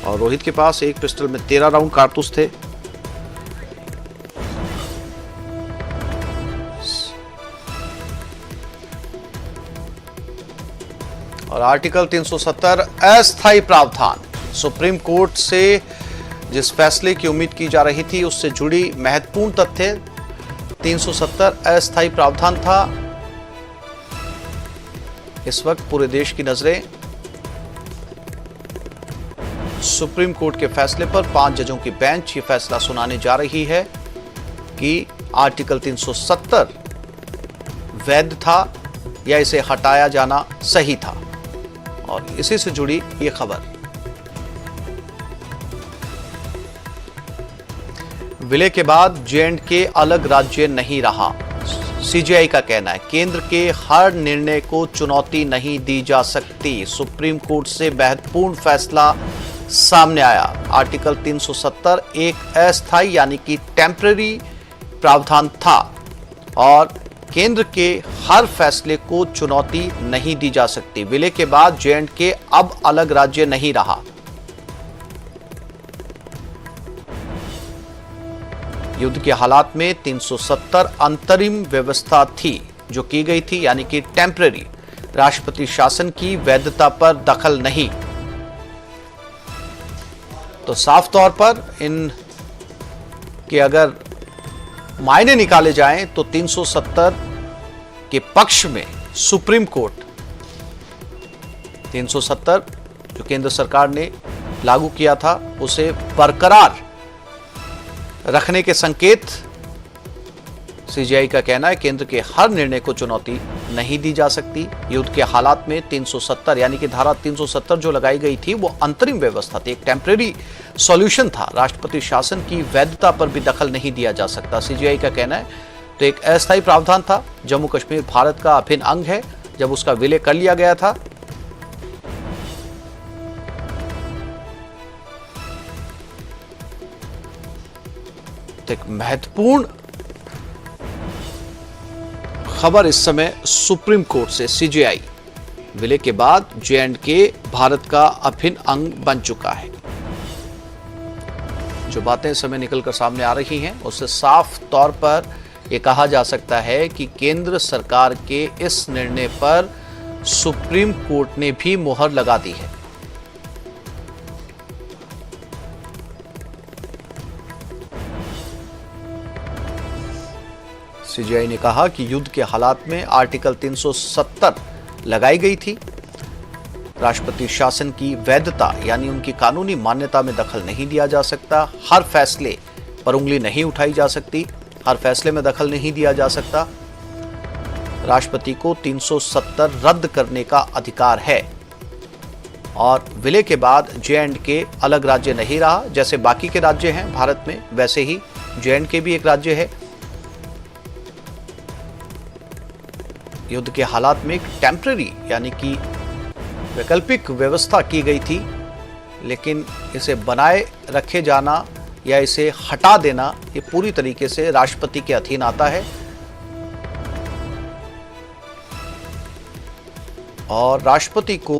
और रोहित के पास एक पिस्टल में 13 राउंड कारतूस थे। और आर्टिकल 370 अस्थायी प्रावधान, सुप्रीम कोर्ट से जिस फैसले की उम्मीद की जा रही थी उससे जुड़ी महत्वपूर्ण तथ्य। 370 अस्थायी प्रावधान था। इस वक्त पूरे देश की नजरें सुप्रीम कोर्ट के फैसले पर 5 जजों की बेंच ये फैसला सुनाने जा रही है कि आर्टिकल 370 वैध था या इसे हटाया जाना सही था। और इसी से जुड़ी ये खबर। विलय के बाद J&K अलग राज्य नहीं रहा, CJI का कहना है। केंद्र के हर निर्णय को चुनौती नहीं दी जा सकती। सुप्रीम कोर्ट से महत्वपूर्ण फैसला सामने आया। आर्टिकल 370 एक अस्थायी यानी कि टेम्पररी प्रावधान था और केंद्र के हर फैसले को चुनौती नहीं दी जा सकती। विलय के बाद J&K अब अलग राज्य नहीं रहा। युद्ध के हालात में 370 अंतरिम व्यवस्था थी जो की गई थी, यानी कि टेम्पररी। राष्ट्रपति शासन की वैधता पर दखल नहीं। तो साफ तौर पर इन के अगर मायने निकाले जाएं तो 370 के पक्ष में सुप्रीम कोर्ट 370 जो केंद्र सरकार ने लागू किया था उसे बरकरार रखने के संकेत। CJI का कहना है केंद्र के हर निर्णय को चुनौती नहीं दी जा सकती। युद्ध के हालात में 370 यानी कि धारा 370 जो लगाई गई थी वो अंतरिम व्यवस्था थी, एक टेम्परेरी सॉल्यूशन था। राष्ट्रपति शासन की वैधता पर भी दखल नहीं दिया जा सकता, CJI का कहना है। तो एक अस्थायी प्रावधान था। जम्मू कश्मीर भारत का अभिन्न अंग है। जब उसका विलय कर लिया गया था तो एक महत्वपूर्ण खबर इस समय सुप्रीम कोर्ट से। CJI विलय के बाद J&K भारत का अभिन्न अंग बन चुका है। जो बातें इस समय निकलकर सामने आ रही हैं उससे साफ तौर पर यह कहा जा सकता है कि केंद्र सरकार के इस निर्णय पर सुप्रीम कोर्ट ने भी मुहर लगा दी है। CJI ने कहा कि युद्ध के हालात में आर्टिकल 370 लगाई गई थी। राष्ट्रपति शासन की वैधता यानी उनकी कानूनी मान्यता में दखल नहीं दिया जा सकता। हर फैसले पर उंगली नहीं उठाई जा सकती। हर फैसले में दखल नहीं दिया जा सकता। राष्ट्रपति को 370 रद्द करने का अधिकार है। और विलय के बाद J&K अलग राज्य नहीं रहा। जैसे बाकी के राज्य हैं भारत में वैसे ही J&K भी एक राज्य है। युद्ध के हालात में एक टेम्पररी यानी कि वैकल्पिक व्यवस्था की गई थी, लेकिन इसे बनाए रखे जाना या इसे हटा देना ये पूरी तरीके से राष्ट्रपति के अधीन आता है। और राष्ट्रपति को